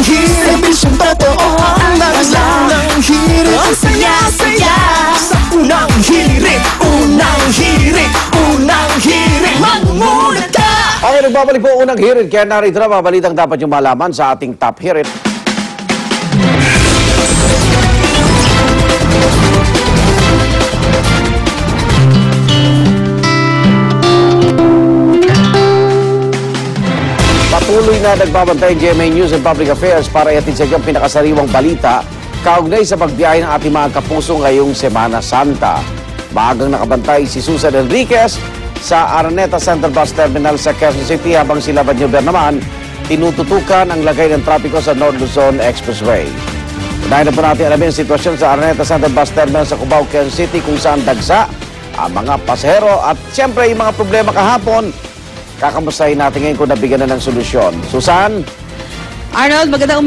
hirit, serbisyong totoo ang naglang ng hirit. Ang saya-saya sa unang hirit, unang hirit, unang hirit. Magmulat ka! Okay, nagbabalik po unang hirit. Kaya narito na mga balitang dapat yung malaman sa ating top hirit. Patuloy na nagbabantay GMA News and Public Affairs para ihatid sa inyo ang pinakasariwang balita kaugnay sa pagbiyahe ng ating mga kapuso ngayong Semana Santa. Maagang nakabantay si Susan Enriquez sa Araneta Center Bus Terminal sa Quezon City habang si Laban Newber naman tinututukan ang lagay ng trapiko sa North Luzon Expressway. Unahin na po natin alamin ang sitwasyon sa Araneta Center Bus Terminal sa Cubao, Quezon City kung saan dagsa ang mga pasahero at siyempre yung mga problema kahapon. Kakamustahin natin ngayon kung nabigyan na ng solusyon. Susan? Arnold, magandang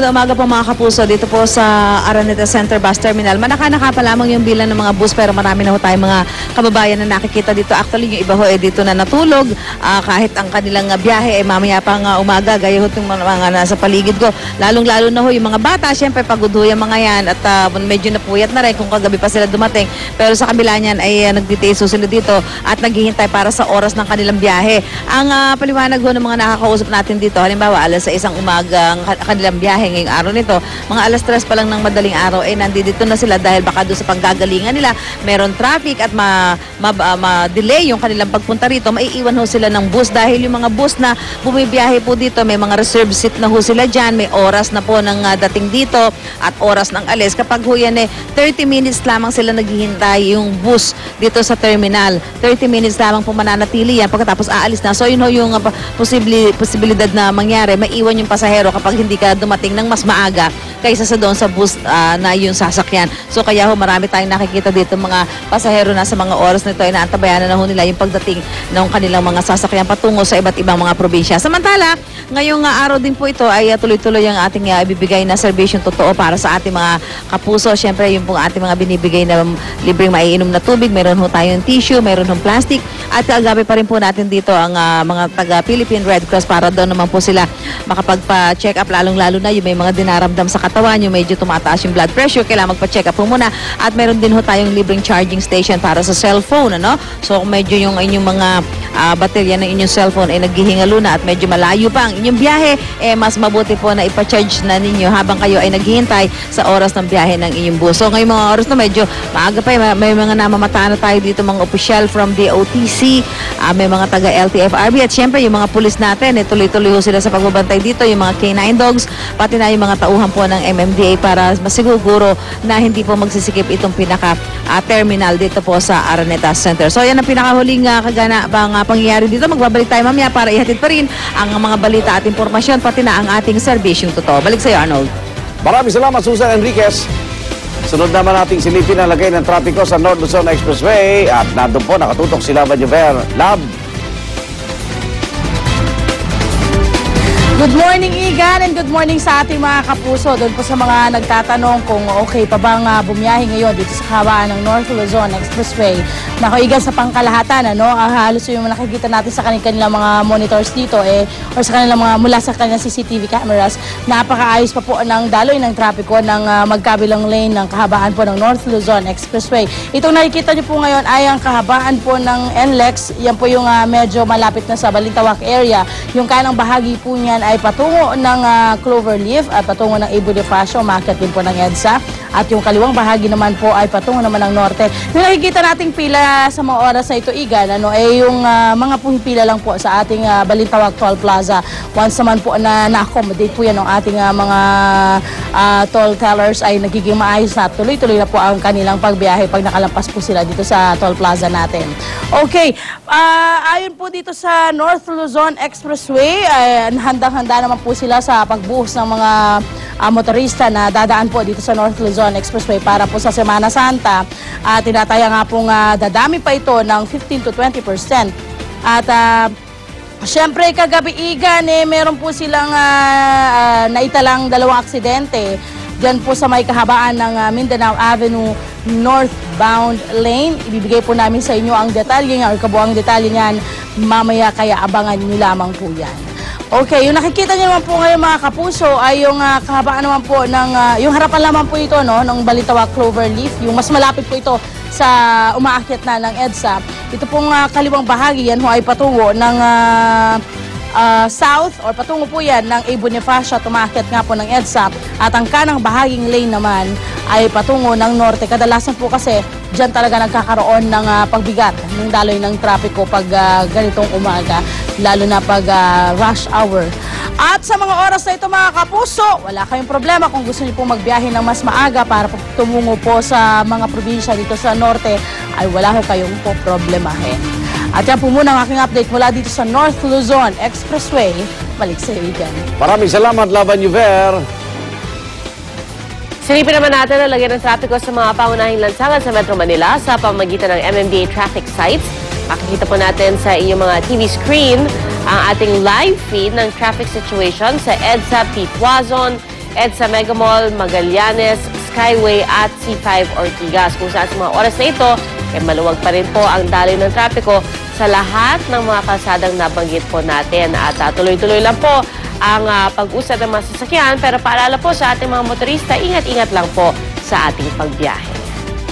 umaga po mga kapuso dito po sa Araneta Center Bus Terminal. Manaka-naka pa lamang yung bilang ng mga bus pero marami na ho tayong mga kababayan na nakikita dito. Actually, yung iba ho dito na natulog kahit ang kanilang biyahe mamaya pang umaga. Gaya ho itong mga nasa paligid ko. Lalong-lalo na ho yung mga bata. Siyempre, pagod ho yung mga yan at medyo napuyat na rin kung kagabi pa sila dumating. Pero sa kabila niyan ay nagtitiis sila dito at naghihintay para sa oras ng kanilang biyahe. Ang paliwanag ho ng mga nakakausap natin dito, halimbawa alas 6 ang umaga ang kanilang biyahe ngayong araw nito, mga alas 3 pa lang ng madaling araw ay nandito na sila dahil baka doon sa panggagalingan nila meron traffic at ma-delay yung kanilang pagpunta rito, maiiwan ho sila ng bus dahil yung mga bus na bumibiyahe po dito may mga reserve seat na ho sila dyan, may oras na po ng dating dito at oras ng alis. Kapag ho yan 30 minutes lamang sila naghihintay yung bus dito sa terminal, 30 minutes lamang po mananatili yan pagkatapos aalis na. So yun ho yung posibilidad na mangyari, maiwan yung pasahero kapag hindi ka dumating ng mas maaga kaysa sa doon sa bus na yung sasakyan. So kaya ho marami tayong nakikita dito mga pasahero na sa mga oras nito ay naantabayanan na ho nila yung pagdating ng kanilang mga sasakyan patungo sa iba't ibang mga probinsya. Samantala, ngayong araw din po ito ay tuloy-tuloy ang ating ibibigay na serbisyong totoo para sa ating mga kapuso. Siyempre yung pong ating mga binibigay na libreng maiinom na tubig, meron ho tayong tissue, meron hong plastic at kagabi pa rin po natin dito ang mga taga-Philippine Red Cross para doon naman po sila makapagpa-check up, lalong-lalo na yung may mga dinaramdam sa katawan, yung medyo tumataas yung blood pressure, kailangan magpa-check up po muna. At meron din ho tayong libreng charging station para sa cellphone, ano? So kung medyo yung inyong mga baterya ng inyong cellphone ay naghihingalo na at medyo malayo pa ang inyong biyahe, mas mabuti po na ipa-charge na ninyo habang kayo ay naghihintay sa oras ng biyahe ng inyong bus. So ngayong mga oras na medyo maaga pa, may mga namamataan na tayo dito, mga opisyal from DOTC, may mga taga-LTFRB at syempre yung mga pulis natin, tuloy-tuloy ho sila sa pagbabantay dito, yung mga K9 dogs, pati na yung mga tauhan po ng MMDA para masiguro na hindi po magsisikip itong pinaka-terminal dito po sa Araneta Center. So yan ang pinakahuling kaganapang pangyayari dito. Magbabalik tayo mamaya para ihatid pa rin ang mga balita at impormasyon, pati na ang ating serbisyong totoo. Balik sa'yo, Arnold. Maraming salamat, Susan Enriquez. Sunod naman nating silipin ang lagay ng trapiko sa North Luzon Expressway at nandun po nakatutok si Laban Newber. Lab. Good morning, Igan, and good morning sa ating mga kapuso. Doon po sa mga nagtatanong kung okay pa bang bumiyahe ngayon dito sa kahabaan ng North Luzon Expressway. Nako, Igan, sa pangkalahatan, halos yung nakikita natin sa kanilang mga monitors dito, or sa kanilang mga, mula sa kanilang CCTV cameras, napakaayos pa po ng daloy ng trapiko ng magkabilang lane ng kahabaan po ng North Luzon Expressway. Itong nakikita niyo po ngayon ay ang kahabaan po ng NLEX. Yan po yung medyo malapit na sa Balintawak area. Yung kanang bahagi po niyan ay patungo ng Cloverleaf at patungo ng Ibo de Pasio, umakyat din po ng EDSA. At yung kaliwang bahagi naman po ay patungo naman ng norte. Yung nakikita nating pila sa mga oras na ito, Igan, yung mga pumipila lang po sa ating Balintawak Toll Plaza. Once naman po na na-accommodate po yan ng ating mga toll tellers ay nagiging maayos na tuloy-tuloy na po ang kanilang pagbiyahe pag nakalampas po sila dito sa toll plaza natin. Okay, ayon po dito sa North Luzon Expressway, handang-handa naman po sila sa pagbuhos ng mga motorista na dadaan po dito sa North Luzon Expressway para po sa Semana Santa. Tinataya nga pong dadami pa ito ng 15 to 20%. At syempre kagabi, Igan, meron po silang naitalang dalawang aksidente dyan po sa may kahabaan ng Mindanao Avenue northbound lane. Ibibigay po namin sa inyo ang detalye niya or kabuang detalye niyan mamaya, kaya abangan nyo lamang po yan. Okay, yung nakikita niyo naman po ngayon mga kapuso ay yung kahabaan naman po ng, yung harapan naman po ito no, ng Balintawak Cloverleaf. Yung mas malapit po ito sa umaakyat na ng EDSA. Ito pong kaliwang bahagi yan ho ay patungo ng south or patungo po yan ng A. Bonifacia, tumakyat nga po ng EDSA. At ang kanang bahaging lane naman ay patungo ng norte. Kadalasan po kasi dyan talaga nagkakaroon ng pagbigat ng daloy ng trapiko pag ganitong umaga, lalo na pag rush hour. At sa mga oras na ito mga kapuso, wala kayong problema kung gusto niyo po magbiyahe ng mas maaga para tumungo po sa mga probinsya dito sa norte, ay wala ho kayong po problemahin. At yan po muna ang aking update mula dito sa North Luzon Expressway. Balik sa iyo dyan. Maraming salamat, Laban Yuver. Silipin naman natin ang lagyan ng trapiko sa mga pangunahing lansangan sa Metro Manila sa pamamagitan ng MMDA traffic sites. Makikita po natin sa inyong mga TV screen ang ating live feed ng traffic situation sa EDSA Pitwazon, EDSA Megamall, Magallanes, Skyway at C5 Ortigas. Kung saan sa mga oras na ito, maluwag pa rin po ang daloy ng trapiko sa lahat ng mga kalsadang nabanggit po natin. At tuloy-tuloy lang po ang pag-usad ng mga sasakyan. Pero paalala po sa ating mga motorista, ingat-ingat lang po sa ating pagbiyahe.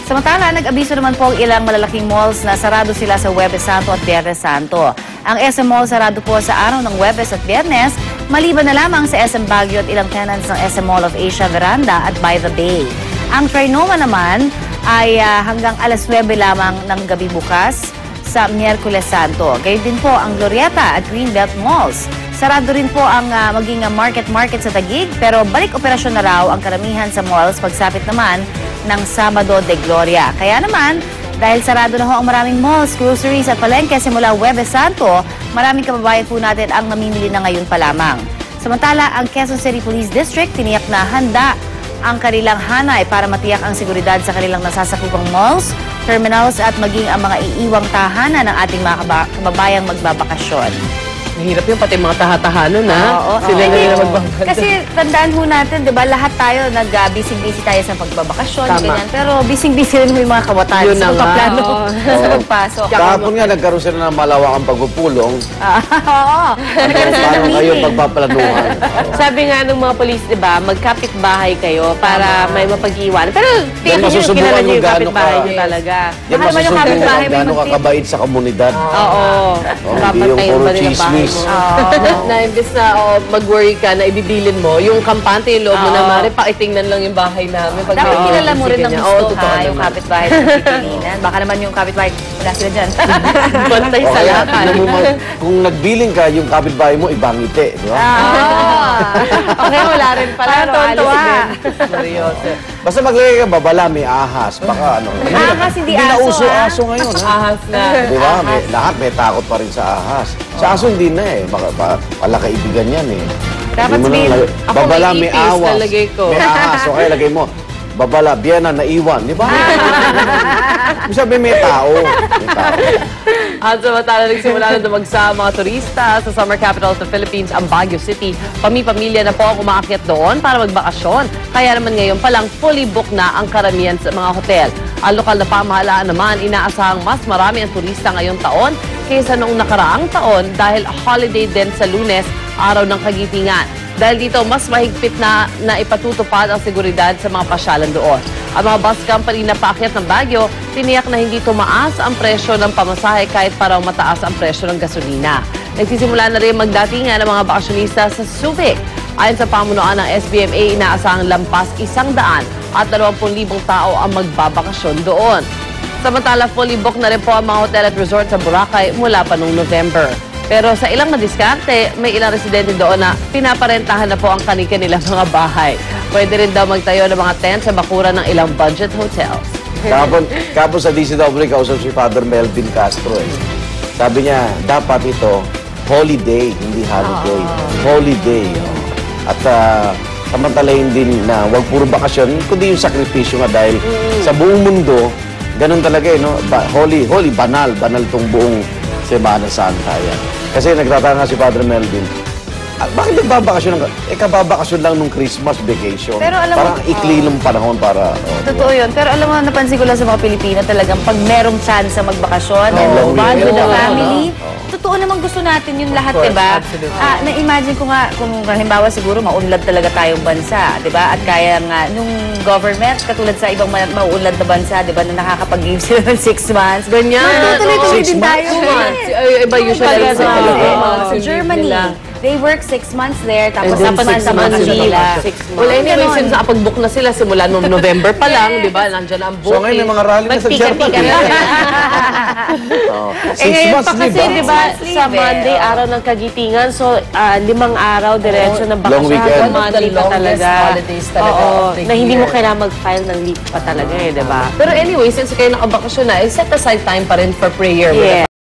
Samantala, nag-abiso naman po ang ilang malalaking malls na sarado sila sa Huwebes Santo at Biyernes Santo. Ang SM Mall sarado po sa araw ng Huwebes at Biyernes, maliban na lamang sa SM Baguio at ilang tenants ng SM Mall of Asia Veranda at By the Bay. Ang Trinoma naman ay hanggang alas 9 lamang ng gabi bukas sa Miyerkules Santo. Gayun din po ang Glorieta at Greenbelt Malls. Sarado rin po ang maging market sa Taguig, pero balik operasyon na raw ang karamihan sa malls pagsapit naman ng Sabado de Gloria. Kaya naman, dahil sarado na ho ang maraming malls, groceries at palengke simula Huwebes Santo, maraming kababayan po natin ang namimili na ngayon pa lamang. Samantala, ang Quezon City Police District tiniyak na handa ang kanilang hanay para matiyak ang seguridad sa kanilang nasasakupang malls, terminals at maging ang mga iiwang tahanan ng ating mga kababayang magbabakasyon. Mahirap yung pati mga tahatahanan, ha? Oo. Sila yung na magbabakasyon. Kasi tandaan ho natin, di ba, lahat tayo busy tayo sa pagbabakasyon, Tama. ganyan. Pero busy rin mo yung mga kabataan Yun sa na nga. pagpaplano Oo. sa pagpasok. Kahapon nga, nagkaroon sila ng malawakang pagpupulong. Oo. Nagkaroon sila ng Paano kayo meeting. pagpaplanuhan? Sabi nga ng mga polis, di ba, magkapit bahay kayo para may mapag-iwan. Pero Yan tingnan nyo, masusubukan kilala nyo kung yung gaano kapitbahay ka- nyo talaga. Yan Baka naman yung kapitbahay masusubukan may gaano magtip. kakabait sa komunidad. Oo. Hindi yung Papantayin puro ba nila bahay chismis. mo? Na imbes na mag-worry ka na ibibilin mo, yung kampante, yung loob mo na, Mari, pakitingnan lang yung bahay namin. Pag Dapat kilala mo rin ng ganyan. gusto, totoo ha, yung naman. kapitbahay na pipilinan. Baka naman yung kapitbahay, wala sila dyan. Bantay O sa kaya, lakal. tingnan mo kung nagbiling ka, yung kapitbahay mo, ibang ngiti. Di ba? Okay, wala rin pala. Parang tuwan-tuwa. Seryoso. Basta maglagay ka, babala, may ahas. Baka ano. Ahas, hindi na aso, uso ah. aso ngayon. Ha? Ahas na. Di ba? Lahat may takot pa rin sa ahas. Sa aso hindi na eh. Pala kaibigan yan eh. Dapat Hindi mo sabihin, na- ako babala, may may ipis, awas. lalagay ko. May ahas. O kaya lagay mo, babala, biyana, naiwan. Di ba? Ibig sabihin may tao. May tao. At samantala, nagsimula na dumagsa ang mga turista sa summer capital of the Philippines, ang Baguio City. Pamilya na po ang umaakyat doon para magbakasyon. Kaya naman ngayon palang fully booked na ang karamihan sa mga hotel. Ang lokal na pamahalaan naman, inaasahang mas marami ang turista ngayong taon kaysa noong nakaraang taon dahil holiday din sa Lunes, araw ng Kagitingan. Dahil dito, mas mahigpit na ipatutupad ang seguridad sa mga pasyalan doon. Ang mga bus company na paakyat ng Baguio, tiniyak na hindi tumaas ang presyo ng pamasahe kahit parang mataas ang presyo ng gasolina. Nagsisimula na rin magdatingan ang mga bakasyonista sa Subic. Ayon sa pamunuan ng SBMA, inaasahang lampas 100 at 20,000 tao ang magbabakasyon doon. Samantala, fully booked na rin po ang mga hotel at resort sa Boracay mula pa noong November. Pero sa ilang madiskarte, may ilang residente doon na pinaparentahan na po ang kanilang mga bahay. Pwede rin daw magtayo ng mga tent sa bakuran ng ilang budget hotels. Kapon sa DCW, kausap si Father Melvin Castro eh. Sabi niya, dapat ito, holiday, hindi holiday. Holiday. At samantalahin din na huwag puro bakasyon, kundi yung sakripisyo nga dahil sa buong mundo, ganun talaga eh, no? Holy, banal tong buong Semana Santa yan. Kasi nagtatanga si Father Melvin, bakit nagbabakasyon ng... kababakasyon lang nung Christmas vacation. Pero alam mo- parang ikli ng panahon para... Totoo yun. Pero alam mo, napansin ko lang sa mga Pilipino talagang pag merong chance sa magbakasyon, and Oo, bond with the oo, family, totoo totoo naman gusto natin yung lahat, course, diba? absolutely. Na-imagine ko nga, kung halimbawa siguro maunlad talaga tayong bansa, diba? At kaya nga, nung government, katulad sa ibang mauunlad na bansa, diba, na nakakapag-give sila ng 6 months. Ganyan. Tutuloy-tuloy din 6 tayo. months? Iba usually Talaga, sa sa Germany, they work 6 months there, tapos And then 6 months sa 6 months Manila. Well, anyway, since nakapag-book na sila, simula noong November pa lang, di ba? Nandiyan ang So ngayon may mga rally na sa Germany. Oh, 6 months Kasi leave. di ba sa Monday, araw ng kagitingan, so 5 araw diretso ng Long bakasyon. weekend. Monday pa talaga. holidays talaga Oo, of the na hindi mo year. kailangan mag-file ng leave pa talaga di ba? Pero anyway, since kayo nakabakasyon na, set aside time pa rin for prayer with the Yes.